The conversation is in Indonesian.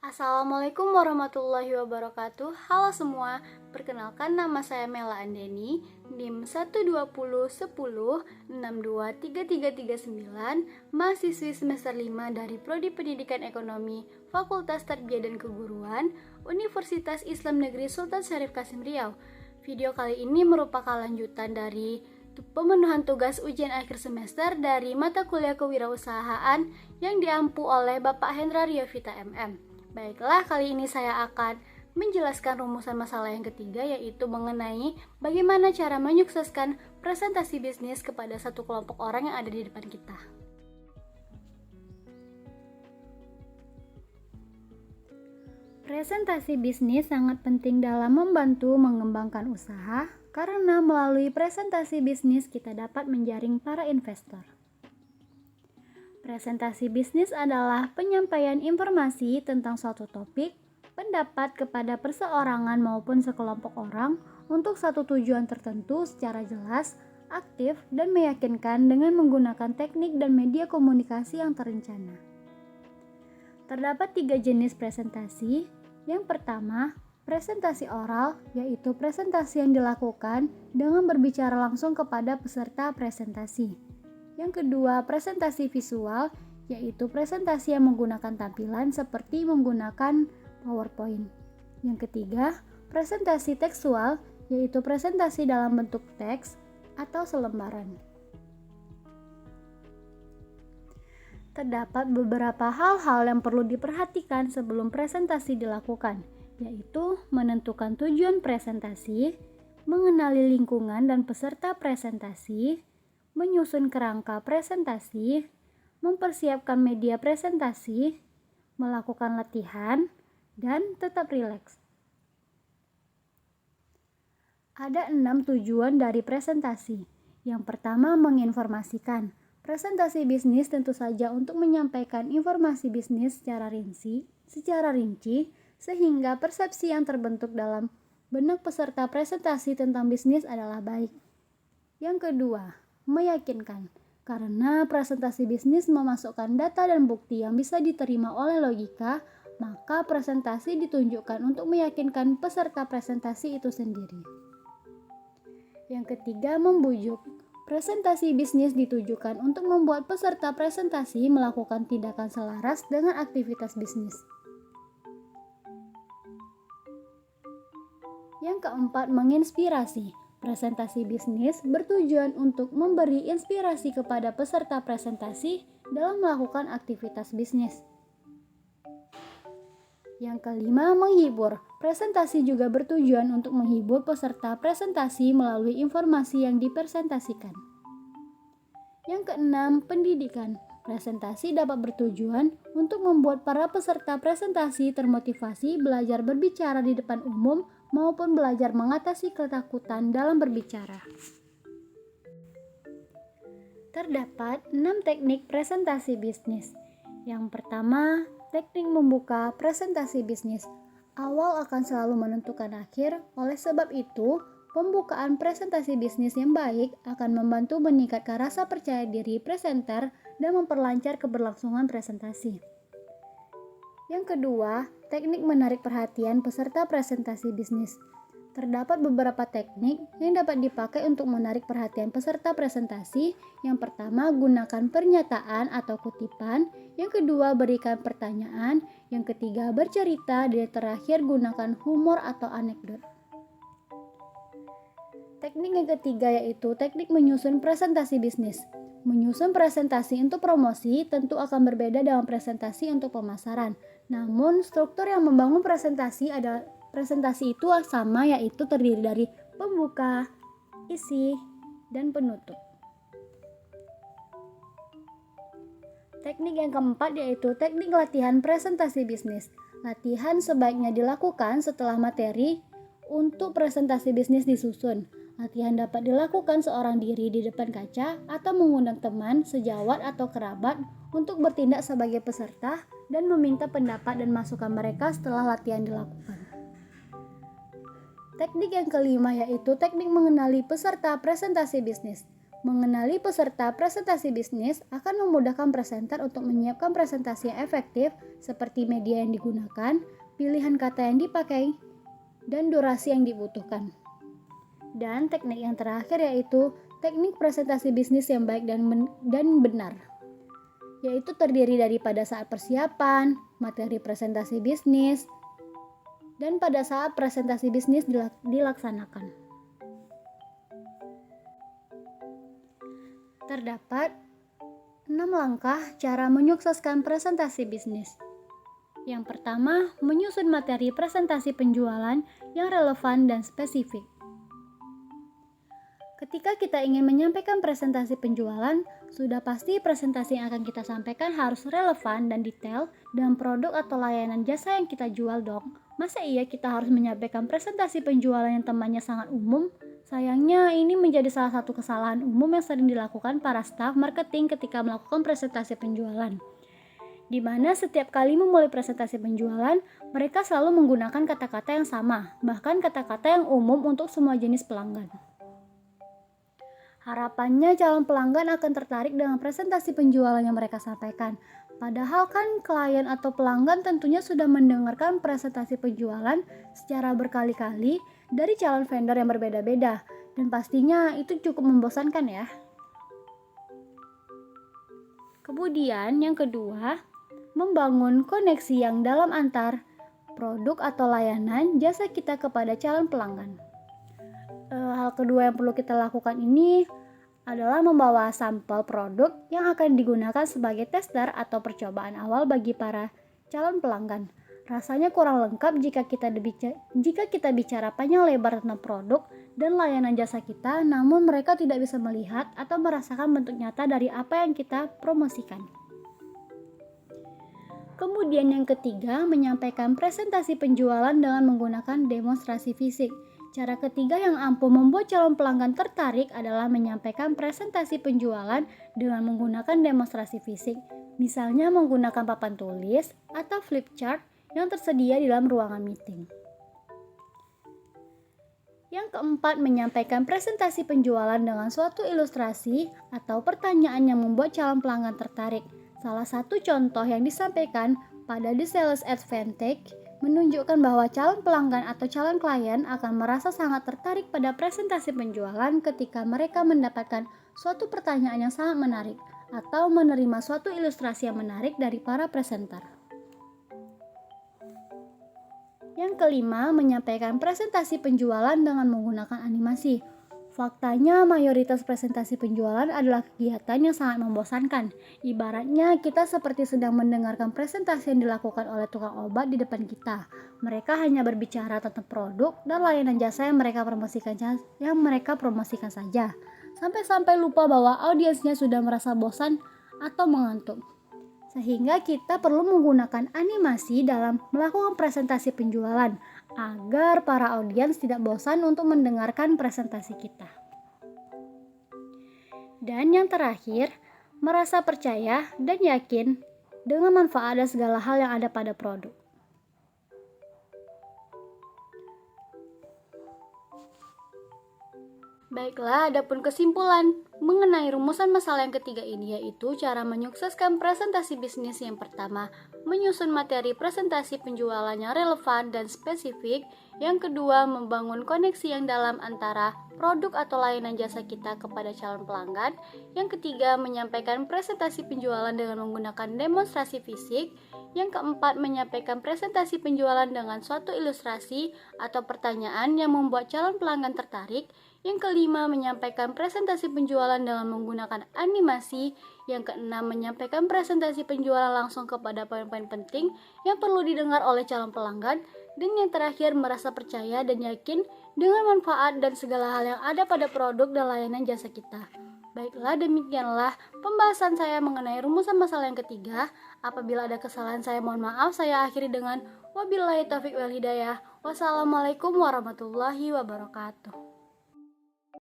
Assalamualaikum warahmatullahi wabarakatuh. Halo semua, perkenalkan nama saya Mela Andeni, NIM 12010623339, mahasiswi semester 5 dari Prodi Pendidikan Ekonomi, Fakultas Tarbiyah dan Keguruan, Universitas Islam Negeri Sultan Syarif Kasim Riau. Video kali ini merupakan lanjutan dari pemenuhan tugas ujian akhir semester dari mata kuliah kewirausahaan yang diampu oleh Bapak Hendra Riovita MM. Baiklah, kali ini saya akan menjelaskan rumusan masalah yang ketiga, yaitu mengenai bagaimana cara menyukseskan presentasi bisnis kepada satu kelompok orang yang ada di depan kita. Presentasi bisnis sangat penting dalam membantu mengembangkan usaha, karena melalui presentasi bisnis kita dapat menjaring para investor. Presentasi bisnis adalah penyampaian informasi tentang suatu topik, pendapat kepada perseorangan maupun sekelompok orang untuk satu tujuan tertentu secara jelas, aktif, dan meyakinkan dengan menggunakan teknik dan media komunikasi yang terencana. Terdapat 3 jenis presentasi. Yang pertama, presentasi oral, yaitu presentasi yang dilakukan dengan berbicara langsung kepada peserta presentasi. Yang kedua, presentasi visual, yaitu presentasi yang menggunakan tampilan seperti menggunakan PowerPoint. Yang ketiga, presentasi tekstual, yaitu presentasi dalam bentuk teks atau selembaran. Terdapat beberapa hal-hal yang perlu diperhatikan sebelum presentasi dilakukan, yaitu menentukan tujuan presentasi, mengenali lingkungan dan peserta presentasi, menyusun kerangka presentasi, mempersiapkan media presentasi, melakukan latihan, dan tetap rileks. Ada 6 tujuan dari presentasi. Yang pertama, menginformasikan. Presentasi bisnis tentu saja untuk menyampaikan informasi bisnis secara rinci, sehingga persepsi yang terbentuk dalam benak peserta presentasi tentang bisnis adalah baik. Yang kedua, meyakinkan, karena presentasi bisnis memasukkan data dan bukti yang bisa diterima oleh logika, maka presentasi ditunjukkan untuk meyakinkan peserta presentasi itu sendiri. Yang ketiga, membujuk. Presentasi bisnis ditujukan untuk membuat peserta presentasi melakukan tindakan selaras dengan aktivitas bisnis. Yang keempat, menginspirasi. Presentasi bisnis bertujuan untuk memberi inspirasi kepada peserta presentasi dalam melakukan aktivitas bisnis. Yang kelima, menghibur. Presentasi juga bertujuan untuk menghibur peserta presentasi melalui informasi yang dipresentasikan. Yang keenam, pendidikan. Presentasi dapat bertujuan untuk membuat para peserta presentasi termotivasi belajar berbicara di depan umum maupun belajar mengatasi ketakutan dalam berbicara. Terdapat 6 teknik presentasi bisnis. Yang pertama, teknik membuka presentasi bisnis. Awal akan selalu menentukan akhir, oleh sebab itu, pembukaan presentasi bisnis yang baik akan membantu meningkatkan rasa percaya diri presenter dan memperlancar keberlangsungan presentasi. Yang kedua, teknik menarik perhatian peserta presentasi bisnis. Terdapat beberapa teknik yang dapat dipakai untuk menarik perhatian peserta presentasi. Yang pertama, gunakan pernyataan atau kutipan. Yang kedua, berikan pertanyaan. Yang ketiga, bercerita. Dan terakhir, gunakan humor atau anekdot. Teknik yang ketiga yaitu teknik menyusun presentasi bisnis. Menyusun presentasi untuk promosi tentu akan berbeda dengan presentasi untuk pemasaran. Namun, struktur yang membangun presentasi itu sama, yaitu terdiri dari pembuka, isi, dan penutup. Teknik yang keempat yaitu teknik latihan presentasi bisnis. Latihan sebaiknya dilakukan setelah materi untuk presentasi bisnis disusun. Latihan dapat dilakukan seorang diri di depan kaca atau mengundang teman, sejawat, atau kerabat untuk bertindak sebagai peserta dan meminta pendapat dan masukan mereka setelah latihan dilakukan. Teknik yang kelima yaitu teknik mengenali peserta presentasi bisnis. Mengenali peserta presentasi bisnis akan memudahkan presenter untuk menyiapkan presentasi yang efektif seperti media yang digunakan, pilihan kata yang dipakai, dan durasi yang dibutuhkan. Dan teknik yang terakhir yaitu teknik presentasi bisnis yang baik dan benar, yaitu terdiri dari pada saat persiapan, materi presentasi bisnis, dan pada saat presentasi bisnis dilaksanakan. Terdapat 6 langkah cara menyukseskan presentasi bisnis. Yang pertama, menyusun materi presentasi penjualan yang relevan dan spesifik. Ketika kita ingin menyampaikan presentasi penjualan, sudah pasti presentasi yang akan kita sampaikan harus relevan dan detail dengan produk atau layanan jasa yang kita jual dong. Masa iya kita harus menyampaikan presentasi penjualan yang temannya sangat umum? Sayangnya ini menjadi salah satu kesalahan umum yang sering dilakukan para staf marketing ketika melakukan presentasi penjualan. Di mana setiap kali memulai presentasi penjualan, mereka selalu menggunakan kata-kata yang sama, bahkan kata-kata yang umum untuk semua jenis pelanggan. Harapannya calon pelanggan akan tertarik dengan presentasi penjualan yang mereka sampaikan. Padahal kan klien atau pelanggan tentunya sudah mendengarkan presentasi penjualan secara berkali-kali dari calon vendor yang berbeda-beda, dan pastinya itu cukup membosankan ya. Kemudian yang kedua, membangun koneksi yang dalam antar produk atau layanan jasa kita kepada calon pelanggan. Hal kedua yang perlu kita lakukan ini adalah membawa sampel produk yang akan digunakan sebagai tester atau percobaan awal bagi para calon pelanggan. Rasanya kurang lengkap jika kita bicara panjang lebar tentang produk dan layanan jasa kita, namun mereka tidak bisa melihat atau merasakan bentuk nyata dari apa yang kita promosikan. Kemudian yang ketiga, menyampaikan presentasi penjualan dengan menggunakan demonstrasi fisik. Cara ketiga yang ampuh membuat calon pelanggan tertarik adalah menyampaikan presentasi penjualan dengan menggunakan demonstrasi fisik, misalnya menggunakan papan tulis atau flip chart yang tersedia di dalam ruangan meeting. Yang keempat, menyampaikan presentasi penjualan dengan suatu ilustrasi atau pertanyaan yang membuat calon pelanggan tertarik. Salah satu contoh yang disampaikan pada The Sales Advantage menunjukkan bahwa calon pelanggan atau calon klien akan merasa sangat tertarik pada presentasi penjualan ketika mereka mendapatkan suatu pertanyaan yang sangat menarik atau menerima suatu ilustrasi yang menarik dari para presenter. Yang kelima, menyampaikan presentasi penjualan dengan menggunakan animasi. Faktanya, mayoritas presentasi penjualan adalah kegiatan yang sangat membosankan. Ibaratnya, kita seperti sedang mendengarkan presentasi yang dilakukan oleh tukang obat di depan kita. Mereka hanya berbicara tentang produk dan layanan jasa yang mereka promosikan saja. Sampai-sampai lupa bahwa audiensnya sudah merasa bosan atau mengantuk. Sehingga kita perlu menggunakan animasi dalam melakukan presentasi penjualan agar para audiens tidak bosan untuk mendengarkan presentasi kita. Dan yang terakhir, merasa percaya dan yakin dengan manfaat dan segala hal yang ada pada produk. Baiklah, adapun kesimpulan mengenai rumusan masalah yang ketiga ini, yaitu cara menyukseskan presentasi bisnis. Yang pertama, menyusun materi presentasi penjualan yang relevan dan spesifik. Yang kedua, membangun koneksi yang dalam antara produk atau layanan jasa kita kepada calon pelanggan. Yang ketiga, menyampaikan presentasi penjualan dengan menggunakan demonstrasi fisik. Yang keempat, menyampaikan presentasi penjualan dengan suatu ilustrasi atau pertanyaan yang membuat calon pelanggan tertarik. Yang kelima, menyampaikan presentasi penjualan dengan menggunakan animasi. Yang keenam, menyampaikan presentasi penjualan langsung kepada poin-poin penting yang perlu didengar oleh calon pelanggan. Dan yang terakhir, merasa percaya dan yakin dengan manfaat dan segala hal yang ada pada produk dan layanan jasa kita. Baiklah, demikianlah pembahasan saya mengenai rumusan masalah yang ketiga. Apabila ada kesalahan saya mohon maaf. Saya akhiri dengan wabillahi taufiq wal hidayah. Wassalamualaikum warahmatullahi wabarakatuh.